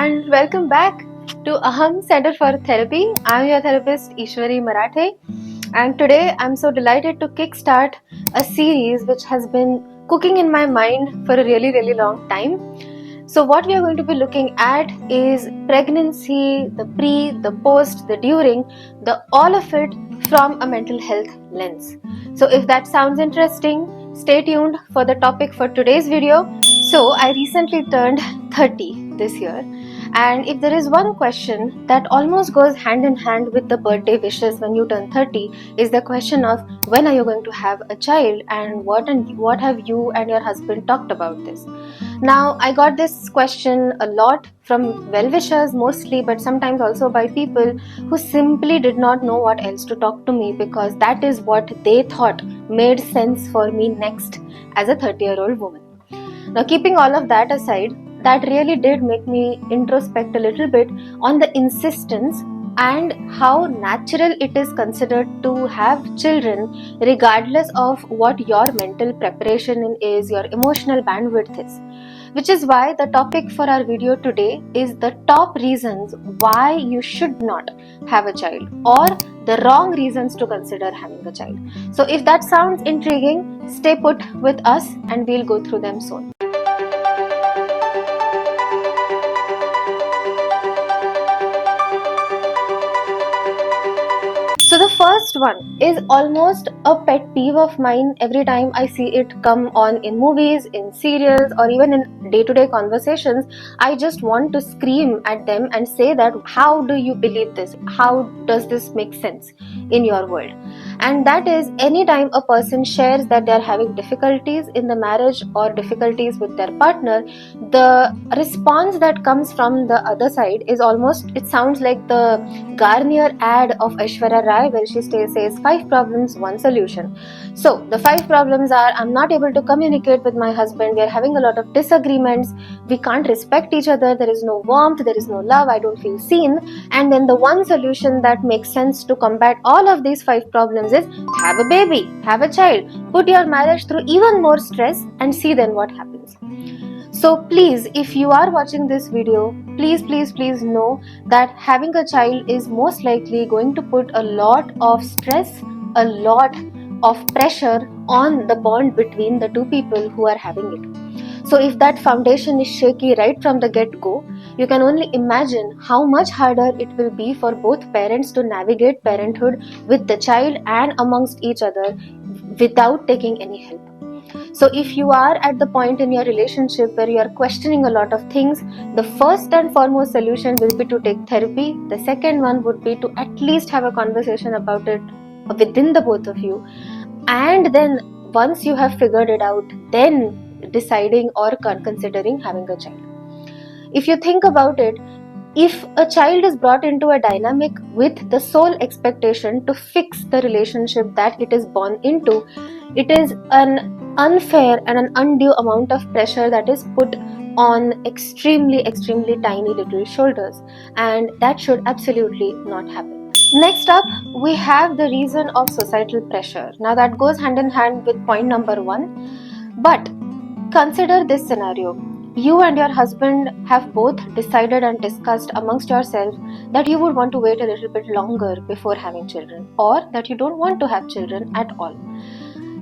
and welcome back to Aham Center for Therapy. I'm your therapist Ishwari Marathe, and today I'm so delighted to kickstart a series which has been cooking in my mind for a really long time. So what we are going to be looking at is pregnancy, the pre, the post, the during, the all of it from a mental health lens. So if that sounds interesting, stay tuned for the topic for today's video. So I recently turned 30 this year, and if there is one question that almost goes hand in hand with the birthday wishes when you turn 30 is the question of when are you going to have a child, and what have you and your husband talked about this. Now, I got this question a lot from well-wishers mostly, but sometimes also by people who simply did not know what else to talk to me because that is what they thought made sense for me next as a 30-year-old woman. Now, keeping all of that aside, that really did make me introspect a little bit on the insistence and how natural it is considered to have children regardless of what your mental preparation is, your emotional bandwidth is. Which is why the topic for our video today is the top reasons why you should not have a child or the wrong reasons to consider having a child. So if that sounds intriguing, stay put with us and we'll go through them soon. So the first one is almost a pet peeve of mine. Every time I see it come on in movies, in serials, or even in day-to-day conversations, I just want to scream at them and say that how do you believe this? How does this make sense in your world? And that is anytime a person shares that they are having difficulties in the marriage or difficulties with their partner, the response that comes from the other side is almost, it sounds like the Garnier ad of Aishwarya Rai where she says 5 problems, 1 solution. So the 5 problems are: I'm not able to communicate with my husband, we are having a lot of disagreements, we can't respect each other, there is no warmth, there is no love, I don't feel seen. And then the one solution that makes sense to combat all of these 5 problems is have a baby, have a child, put your marriage through even more stress and see then what happens. So please, if you are watching this video, please know that having a child is most likely going to put a lot of stress, a lot of pressure on the bond between the two people who are having it. So if that foundation is shaky right from the get-go, you can only imagine how much harder it will be for both parents to navigate parenthood with the child and amongst each other without taking any help. So if you are at the point in your relationship where you are questioning a lot of things, the first and foremost solution will be to take therapy. The second one would be to at least have a conversation about it within the both of you. And then once you have figured it out, then deciding or considering having a child. If you think about it, if a child is brought into a dynamic with the sole expectation to fix the relationship that it is born into, it is an unfair and an undue amount of pressure that is put on extremely tiny little shoulders, and that should absolutely not happen. Next up, we have the reason of societal pressure. Now that goes hand in hand with point number 1, but consider this scenario. You and your husband have both decided and discussed amongst yourselves that you would want to wait a little bit longer before having children, or that you don't want to have children at all.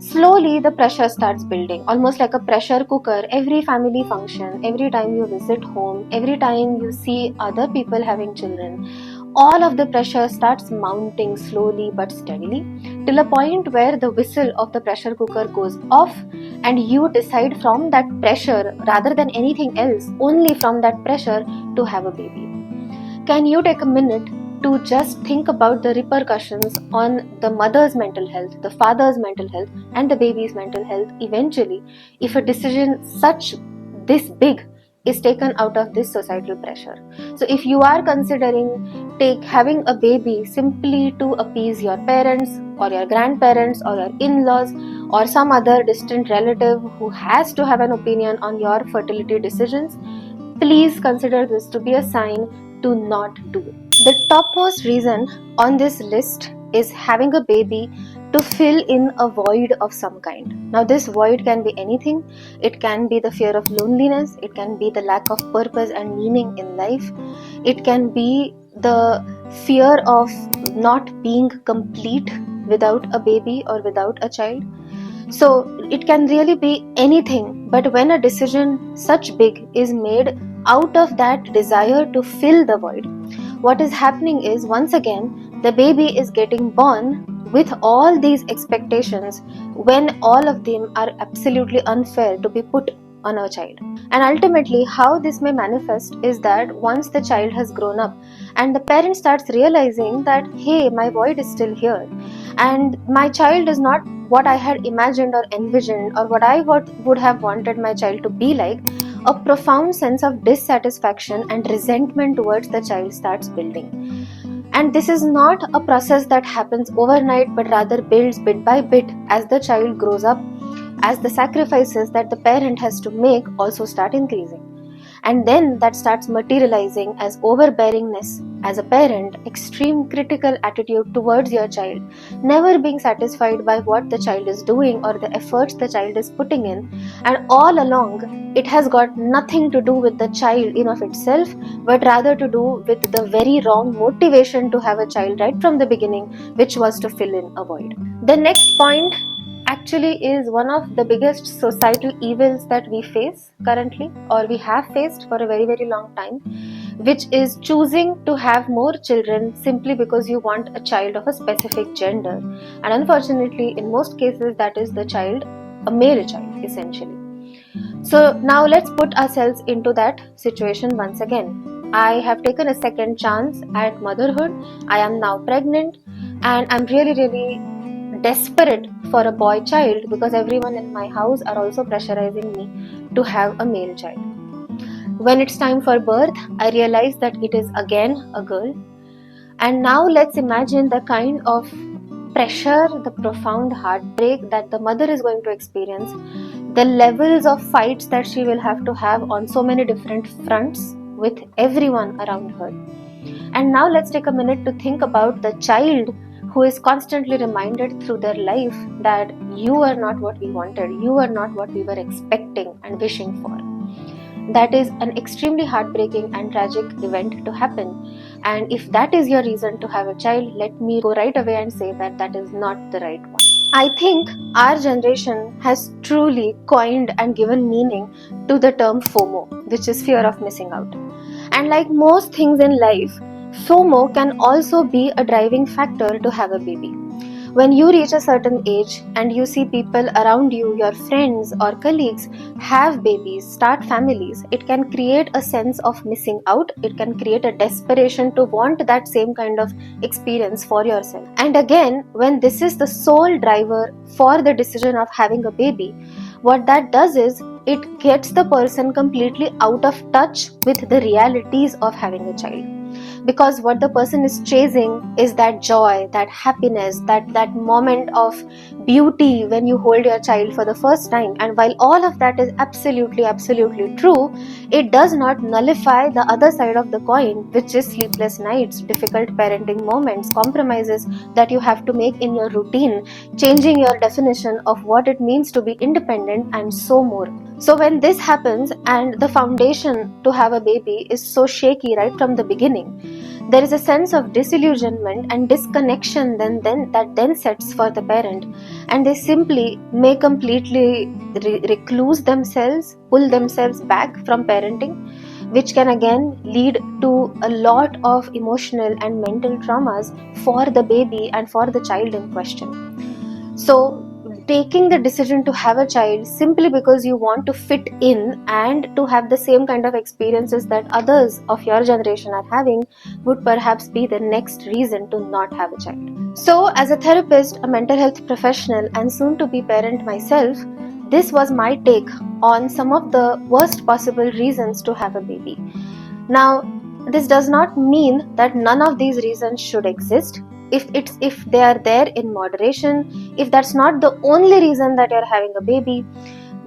Slowly the pressure starts building, almost like a pressure cooker. Every family function, every time you visit home, every time you see other people having children, all of the pressure starts mounting slowly but steadily till a point where the whistle of the pressure cooker goes off and you decide from that pressure, rather than anything else, only from that pressure, to have a baby. Can you take a minute to just think about the repercussions on the mother's mental health, the father's mental health, and the baby's mental health eventually if a decision such this big is taken out of this societal pressure? So if you are considering having a baby simply to appease your parents or your grandparents or your in-laws or some other distant relative who has to have an opinion on your fertility decisions, please consider this to be a sign to not do it. The topmost reason on this list is having a baby to fill in a void of some kind. Now this void can be anything. It can be the fear of loneliness, it can be the lack of purpose and meaning in life, it can be the fear of not being complete without a baby or without a child. So it can really be anything, but when a decision such big is made out of that desire to fill the void, what is happening is, once again, the baby is getting born with all these expectations when all of them are absolutely unfair to be put on a child. And ultimately, how this may manifest is that once the child has grown up and the parent starts realizing that, hey, my void is still here and my child is not what I had imagined or envisioned or what I would have wanted my child to be like, a profound sense of dissatisfaction and resentment towards the child starts building. And this is not a process that happens overnight, but rather builds bit by bit as the child grows up, as the sacrifices that the parent has to make also start increasing. And then that starts materializing as overbearingness as a parent, extreme critical attitude towards your child, never being satisfied by what the child is doing or the efforts the child is putting in. And all along, it has got nothing to do with the child in of itself, but rather to do with the very wrong motivation to have a child right from the beginning, which was to fill in a void. The next point actually is one of the biggest societal evils that we face currently, or we have faced for a very, very long time, which is choosing to have more children simply because you want a child of a specific gender. And unfortunately, in most cases, that is the child, a male child, essentially. So now let's put ourselves into that situation once again. I have taken a second chance at motherhood. I am now pregnant and I'm really, really desperate for a boy child because everyone in my house are also pressurizing me to have a male child. When it's time for birth, I realize that it is again a girl. And now let's imagine the kind of pressure, the profound heartbreak that the mother is going to experience, the levels of fights that she will have to have on so many different fronts with everyone around her. And now let's take a minute to think about the child who is constantly reminded through their life that you are not what we wanted, you are not what we were expecting and wishing for. That is an extremely heartbreaking and tragic event to happen. And if that is your reason to have a child, let me go right away and say that that is not the right one. I think our generation has truly coined and given meaning to the term FOMO, which is fear of missing out. And like most things in life, FOMO can also be a driving factor to have a baby. When you reach a certain age and you see people around you, your friends or colleagues, have babies, start families, it can create a sense of missing out. It can create a desperation to want that same kind of experience for yourself. And again, when this is the sole driver for the decision of having a baby, what that does is it gets the person completely out of touch with the realities of having a child. Because what the person is chasing is that joy, that happiness, that moment of beauty when you hold your child for the first time. And while all of that is absolutely true, it does not nullify the other side of the coin, which is sleepless nights, difficult parenting moments, compromises that you have to make in your routine, changing your definition of what it means to be independent, and so more. So when this happens and the foundation to have a baby is so shaky right from the beginning, there is a sense of disillusionment and disconnection that then sets for the parent, and they simply may completely recluse themselves, pull themselves back from parenting, which can again lead to a lot of emotional and mental traumas for the baby and for the child in question. So taking the decision to have a child simply because you want to fit in and to have the same kind of experiences that others of your generation are having would perhaps be the next reason to not have a child. So as a therapist, a mental health professional, and soon to be parent myself, this was my take on some of the worst possible reasons to have a baby. Now, this does not mean that none of these reasons should exist. If they are there in moderation, if that's not the only reason that you're having a baby,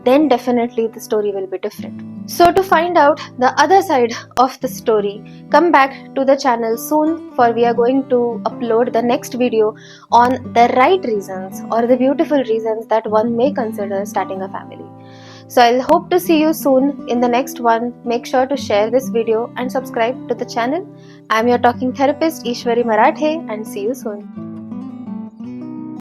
then definitely the story will be different. So to find out the other side of the story, come back to the channel soon, for we are going to upload the next video on the right reasons or the beautiful reasons that one may consider starting a family. So I'll hope to see you soon in the next one. Make sure to share this video and subscribe to the channel. I'm your talking therapist Ishwari Marathe, and see you soon.